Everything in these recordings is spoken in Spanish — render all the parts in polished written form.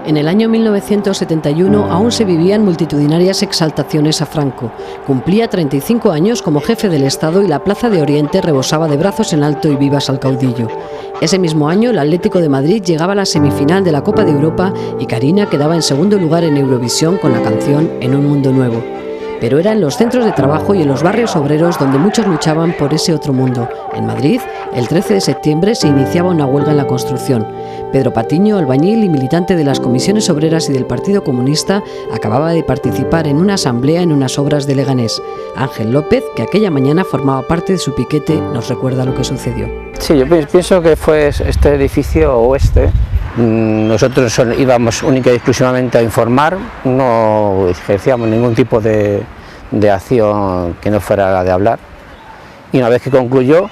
En el año 1971 aún se vivían multitudinarias exaltaciones a Franco. Cumplía 35 años como jefe del Estado y la Plaza de Oriente rebosaba de brazos en alto y vivas al caudillo. Ese mismo año el Atlético de Madrid llegaba a la semifinal de la Copa de Europa y Carina quedaba en segundo lugar en Eurovisión con la canción En un mundo nuevo. Pero era en los centros de trabajo y en los barrios obreros donde muchos luchaban por ese otro mundo. En Madrid, el 13 de septiembre se iniciaba una huelga en la construcción. Pedro Patiño, albañil y militante de las comisiones obreras y del Partido Comunista, acababa de participar en una asamblea en unas obras de Leganés. Ángel López, que aquella mañana formaba parte de su piquete, nos recuerda lo que sucedió. Sí, yo pienso que fue este edificio oeste. Nosotros íbamos única y exclusivamente a informar, no ejercíamos ningún tipo de acción que no fuera la de hablar. Y una vez que concluyó,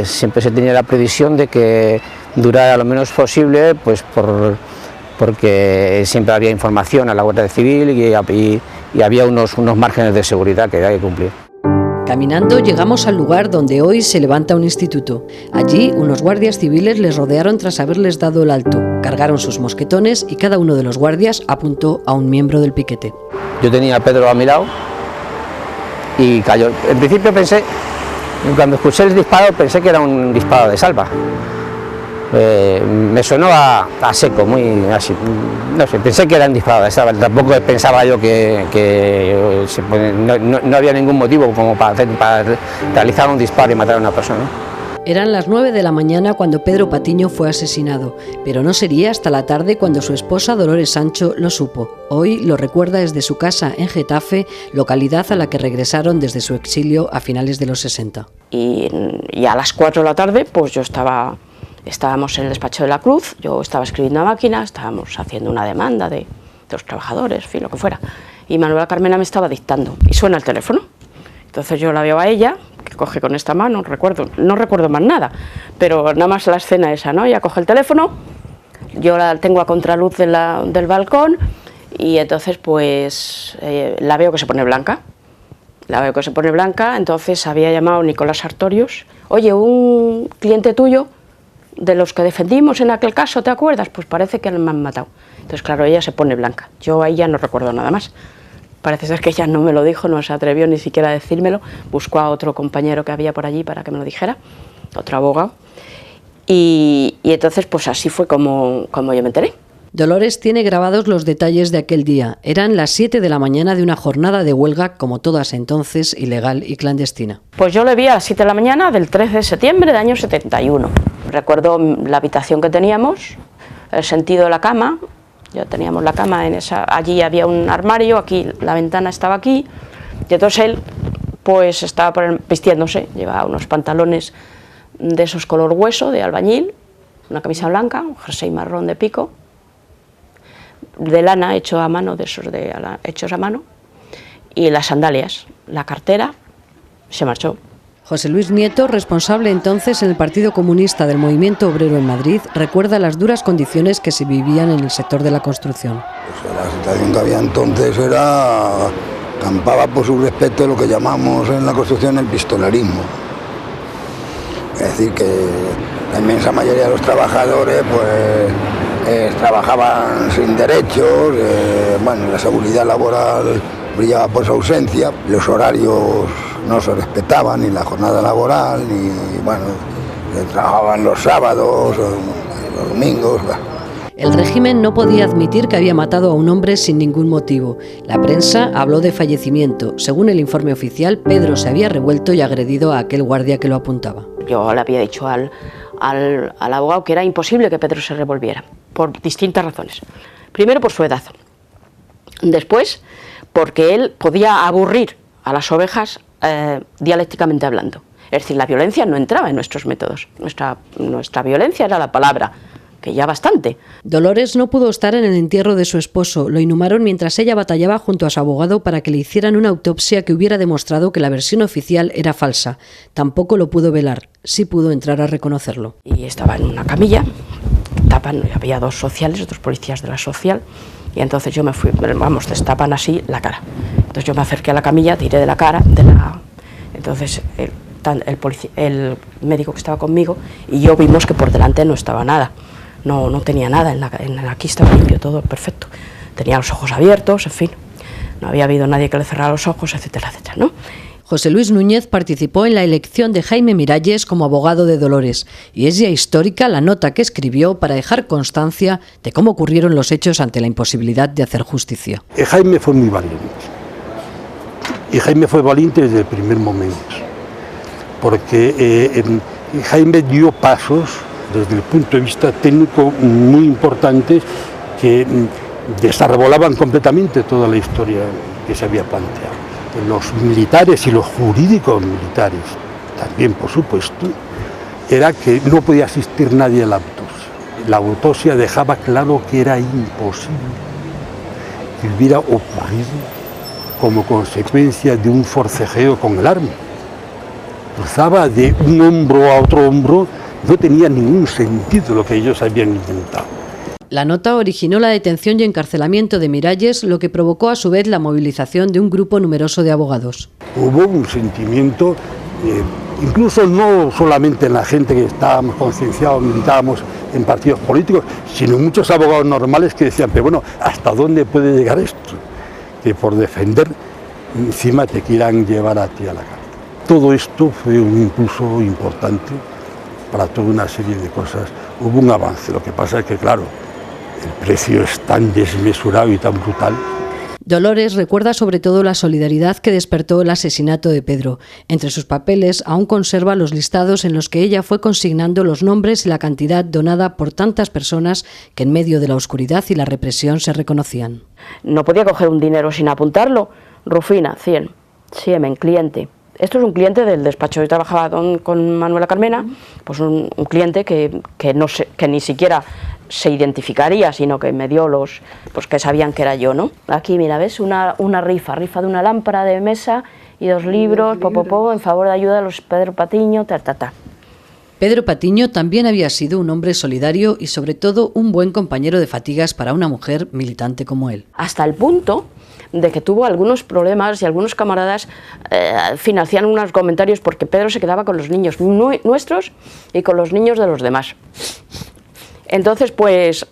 siempre se tenía la previsión de que durara lo menos posible, pues porque siempre había información a la Guardia Civil y había unos márgenes de seguridad que había que cumplir. Caminando llegamos al lugar donde hoy se levanta un instituto. Allí unos guardias civiles les rodearon tras haberles dado el alto. Cargaron sus mosquetones y cada uno de los guardias apuntó a un miembro del piquete. Yo tenía a Pedro a mi lado y cayó. En principio cuando escuché el disparo pensé que era un disparo de salva. Me sonó a seco, muy así, no sé, pensé que era un disparo de salva. Tampoco pensaba yo que no había ningún motivo como para realizar un disparo y matar a una persona. Eran las 9 de la mañana cuando Pedro Patiño fue asesinado, pero no sería hasta la tarde cuando su esposa Dolores Sancho lo supo. Hoy lo recuerda desde su casa en Getafe, localidad a la que regresaron desde su exilio a finales de los 60. Y a las 4 de la tarde pues estábamos en el despacho de la Cruz, yo estaba escribiendo a máquina, estábamos haciendo una demanda de los trabajadores, en fin, lo que fuera, y Manuela Carmena me estaba dictando, y suena el teléfono. Entonces yo la veo a ella, que coge con esta mano, no recuerdo más nada, pero nada más la escena esa, ¿no? Ella coge el teléfono, yo la tengo a contraluz del balcón, y entonces pues la veo que se pone blanca. Entonces había llamado Nicolás Sartorius, oye, un cliente tuyo, de los que defendimos en aquel caso, ¿te acuerdas? Pues parece que me han matado. Entonces, claro, ella se pone blanca. Yo a ella no recuerdo nada más. Parece ser que ella no me lo dijo, no se atrevió ni siquiera a decírmelo. Buscó a otro compañero que había por allí para que me lo dijera, otro abogado. Y entonces, pues así fue como yo me enteré. Dolores tiene grabados los detalles de aquel día. Eran las 7 de la mañana de una jornada de huelga, como todas entonces, ilegal y clandestina. Pues yo le vi a las 7 de la mañana del 13 de septiembre del año 71. Recuerdo la habitación que teníamos, el sentido de la cama. Ya teníamos la cama allí había un armario, aquí la ventana estaba aquí. Y entonces él pues estaba vistiéndose, llevaba unos pantalones de esos color hueso, de albañil, una camisa blanca, un jersey marrón de pico, de lana hecho a mano, hechos a mano, y las sandalias, la cartera, se marchó. José Luis Nieto, responsable entonces en el Partido Comunista del Movimiento Obrero en Madrid, recuerda las duras condiciones que se vivían en el sector de la construcción. Pues la situación que había entonces campaba por su respeto lo que llamamos en la construcción el pistolerismo. Es decir, que la inmensa mayoría de los trabajadores trabajaban sin derechos, la seguridad laboral brillaba por su ausencia, los horarios no se respetaban, ni la jornada laboral, trabajaban los sábados, los domingos. El régimen no podía admitir que había matado a un hombre sin ningún motivo. La prensa habló de fallecimiento. Según el informe oficial, Pedro se había revuelto y agredido a aquel guardia que lo apuntaba. Yo le había dicho al abogado que era imposible que Pedro se revolviera, por distintas razones. Primero, por su edad. Después, porque él podía aburrir a las ovejas dialécticamente hablando. Es decir, la violencia no entraba en nuestros métodos. Nuestra violencia era la palabra, que ya bastante. Dolores no pudo estar en el entierro de su esposo. Lo inhumaron mientras ella batallaba junto a su abogado para que le hicieran una autopsia que hubiera demostrado que la versión oficial era falsa. Tampoco lo pudo velar. Sí pudo entrar a reconocerlo. Y estaba en una camilla, había dos sociales, dos policías de la social, y entonces yo me fui, destapan así la cara. Entonces yo me acerqué a la camilla, tiré de la cara, entonces el médico que estaba conmigo y yo vimos que por delante no estaba nada. no tenía nada, aquí estaba limpio, todo perfecto. Tenía los ojos abiertos, en fin, no había habido nadie que le cerrara los ojos, etcétera, etcétera, ¿no? José Luis Núñez participó en la elección de Jaime Miralles como abogado de Dolores y es ya histórica la nota que escribió para dejar constancia de cómo ocurrieron los hechos ante la imposibilidad de hacer justicia. Jaime fue muy valiente y Jaime fue valiente desde el primer momento, porque Jaime dio pasos desde el punto de vista técnico muy importantes que desarbolaban completamente toda la historia que se había planteado. Los militares y los jurídicos militares, también por supuesto, era que no podía asistir nadie a la autopsia. La autopsia dejaba claro que era imposible que hubiera ocurrido como consecuencia de un forcejeo con el arma. Cruzaba de un hombro a otro hombro, no tenía ningún sentido lo que ellos habían intentado. La nota originó la detención y encarcelamiento de Miralles, lo que provocó a su vez la movilización de un grupo numeroso de abogados. Hubo un sentimiento, incluso no solamente en la gente que estábamos concienciados, militábamos en partidos políticos, sino en muchos abogados normales que decían, pero bueno, ¿hasta dónde puede llegar esto? Que por defender encima te quieran llevar a ti a la cárcel. Todo esto fue un impulso importante para toda una serie de cosas. Hubo un avance, lo que pasa es que, claro, el precio es tan desmesurado y tan brutal. Dolores recuerda sobre todo la solidaridad que despertó el asesinato de Pedro. Entre sus papeles aún conserva los listados en los que ella fue consignando los nombres y la cantidad donada por tantas personas que en medio de la oscuridad y la represión se reconocían. No podía coger un dinero sin apuntarlo. Rufina, 100. Siemen, cliente. Esto es un cliente del despacho. Yo trabajaba con Manuela Carmena, pues un cliente que ni siquiera se identificaría, sino que me dio pues que sabían que era yo, ¿no? Aquí, mira, ¿ves? Una rifa de una lámpara de mesa y 2 libros, en favor de ayuda a los Pedro Patiño, ta. Pedro Patiño también había sido un hombre solidario y sobre todo un buen compañero de fatigas para una mujer militante como él. Hasta el punto de que tuvo algunos problemas y algunos camaradas hacían unos comentarios porque Pedro se quedaba con los niños nuestros y con los niños de los demás. Entonces, pues,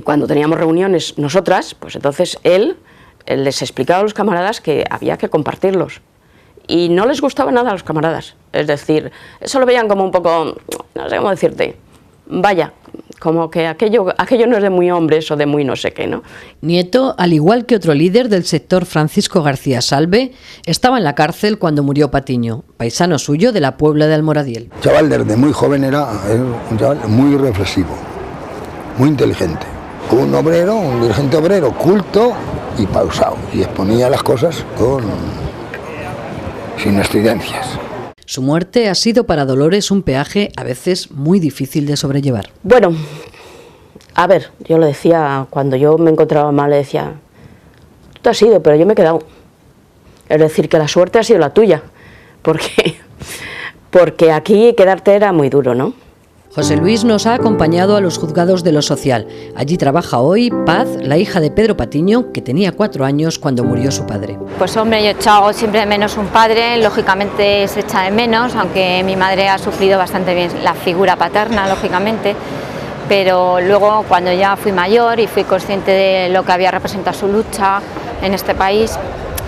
cuando teníamos reuniones nosotras, pues entonces él les explicaba a los camaradas que había que compartirlos. Y no les gustaba nada a los camaradas. Es decir, eso lo veían como un poco, no sé cómo decirte, vaya, como que aquello no es de muy hombres o de muy no sé qué, ¿no? Nieto, al igual que otro líder del sector, Francisco García Salve, estaba en la cárcel cuando murió Patiño, paisano suyo de la Puebla de Almoradiel. El chaval desde muy joven era un chaval muy reflexivo, muy inteligente. Un obrero, un dirigente obrero, culto y pausado, y exponía las cosas sin estridencias. Su muerte ha sido para Dolores un peaje a veces muy difícil de sobrellevar. Bueno, a ver, yo le decía, cuando yo me encontraba mal, le decía, tú te has ido, pero yo me he quedado. Es decir, que la suerte ha sido la tuya, porque aquí quedarte era muy duro, ¿no? José Luis nos ha acompañado a los juzgados de lo social. Allí trabaja hoy Paz, la hija de Pedro Patiño, que tenía 4 años cuando murió su padre. Pues hombre, yo he echado siempre de menos un padre, lógicamente se echa de menos, aunque mi madre ha sufrido bastante bien la figura paterna, lógicamente, pero luego cuando ya fui mayor y fui consciente de lo que había representado su lucha en este país,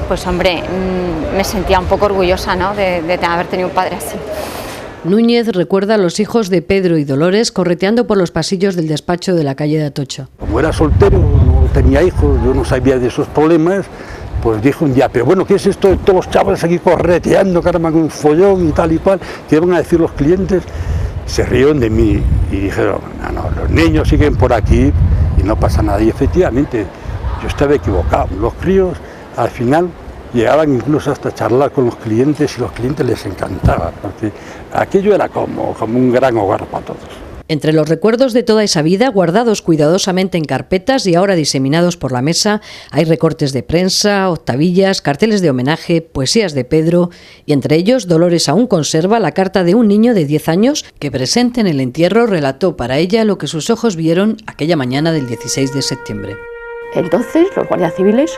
pues hombre, me sentía un poco orgullosa, ¿no?, de haber tenido un padre así. Núñez recuerda a los hijos de Pedro y Dolores correteando por los pasillos del despacho de la calle de Atocha. Como era soltero, no tenía hijos, yo no sabía de esos problemas, pues dijo un día, pero bueno, ¿qué es esto de todos los chavales aquí correteando, que arman un follón y tal y cual? ¿Qué van a decir los clientes? Se rieron de mí y dijeron, no, los niños siguen por aquí y no pasa nada. Y efectivamente, yo estaba equivocado. Los críos, al final, llegaban incluso hasta charlar con los clientes y los clientes les encantaba, porque aquello era como un gran hogar para todos. Entre los recuerdos de toda esa vida, guardados cuidadosamente en carpetas y ahora diseminados por la mesa, hay recortes de prensa, octavillas, carteles de homenaje, poesías de Pedro, y entre ellos Dolores aún conserva la carta de un niño de 10 años que, presente en el entierro, relató para ella lo que sus ojos vieron aquella mañana del 16 de septiembre. Entonces los guardias civiles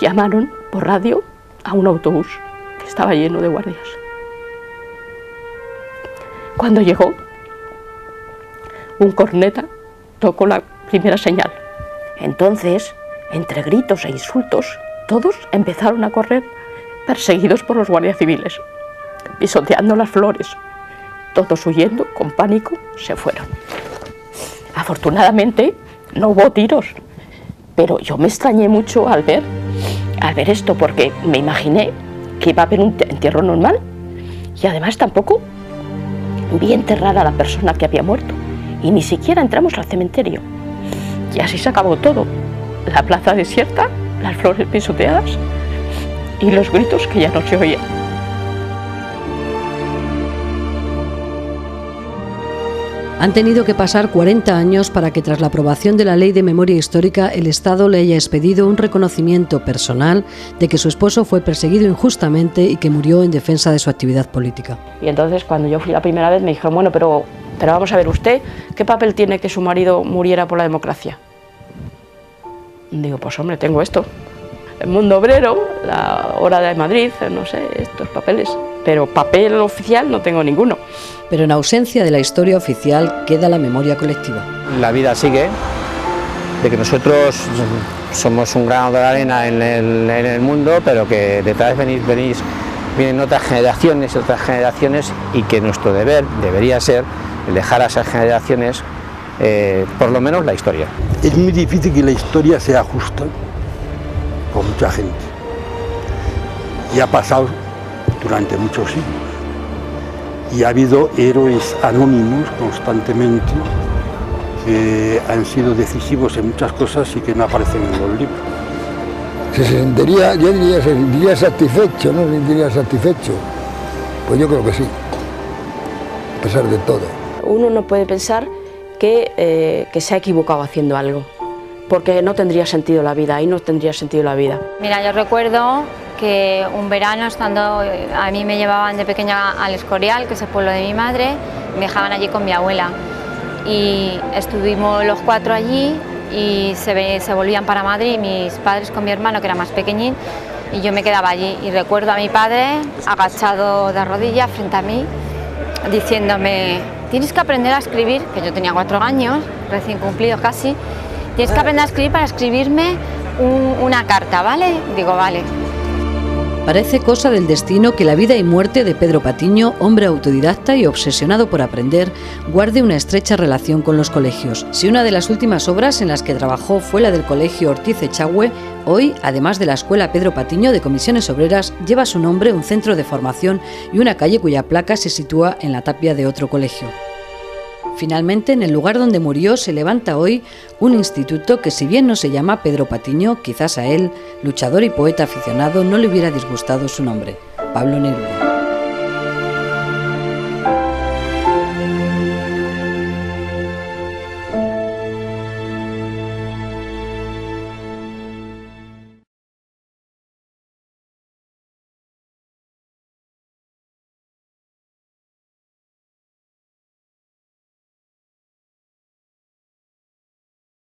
llamaron por radio a un autobús que estaba lleno de guardias. Cuando llegó, un corneta tocó la primera señal. Entonces, entre gritos e insultos, todos empezaron a correr perseguidos por los guardias civiles, pisoteando las flores. Todos huyendo, con pánico, se fueron. Afortunadamente, no hubo tiros, pero yo me extrañé mucho al ver esto, porque me imaginé que iba a haber un entierro normal y además tampoco vi enterrar a la persona que había muerto y ni siquiera entramos al cementerio. Y así se acabó todo. La plaza desierta, las flores pisoteadas y los gritos que ya no se oían. Han tenido que pasar 40 años para que tras la aprobación de la Ley de Memoria Histórica el Estado le haya expedido un reconocimiento personal de que su esposo fue perseguido injustamente y que murió en defensa de su actividad política. Y entonces cuando yo fui la primera vez me dijeron, bueno, pero vamos a ver, ¿usted qué papel tiene que su marido muriera por la democracia? Digo, pues hombre, tengo esto. El Mundo Obrero, la Hora de Madrid, no sé, estos papeles. Pero papel oficial no tengo ninguno. Pero en ausencia de la historia oficial queda la memoria colectiva. La vida sigue, de que nosotros somos un grano de arena en el mundo, pero que detrás vienen otras generaciones y que nuestro deber debería ser el dejar a esas generaciones por lo menos la historia. Es muy difícil que la historia sea justa con mucha gente y ha pasado durante muchos siglos y ha habido héroes anónimos constantemente que han sido decisivos en muchas cosas y que no aparecen en los libros. Se sentiría, yo diría, se sentiría satisfecho, ¿no? Se sentiría satisfecho. Pues yo creo que sí, a pesar de todo. Uno no puede pensar que se ha equivocado haciendo algo, porque no tendría sentido la vida, ahí no tendría sentido la vida. Mira, yo recuerdo que un verano, estando a mí me llevaban de pequeña al Escorial, que es el pueblo de mi madre, me dejaban allí con mi abuela y estuvimos los 4 allí y se volvían para Madrid, mis padres con mi hermano que era más pequeñín y yo me quedaba allí y recuerdo a mi padre agachado de rodillas frente a mí diciéndome: tienes que aprender a escribir, que yo tenía 4 años, recién cumplidos casi, tienes que aprender a escribir para escribirme una carta, ¿vale? Digo, vale. Parece cosa del destino que la vida y muerte de Pedro Patiño, hombre autodidacta y obsesionado por aprender, guarde una estrecha relación con los colegios. Si una de las últimas obras en las que trabajó fue la del Colegio Ortiz Echagüe, hoy, además de la Escuela Pedro Patiño de Comisiones Obreras, lleva su nombre un centro de formación y una calle cuya placa se sitúa en la tapia de otro colegio. Finalmente, en el lugar donde murió se levanta hoy un instituto que, si bien no se llama Pedro Patiño, quizás a él, luchador y poeta aficionado, no le hubiera disgustado su nombre: Pablo Neruda.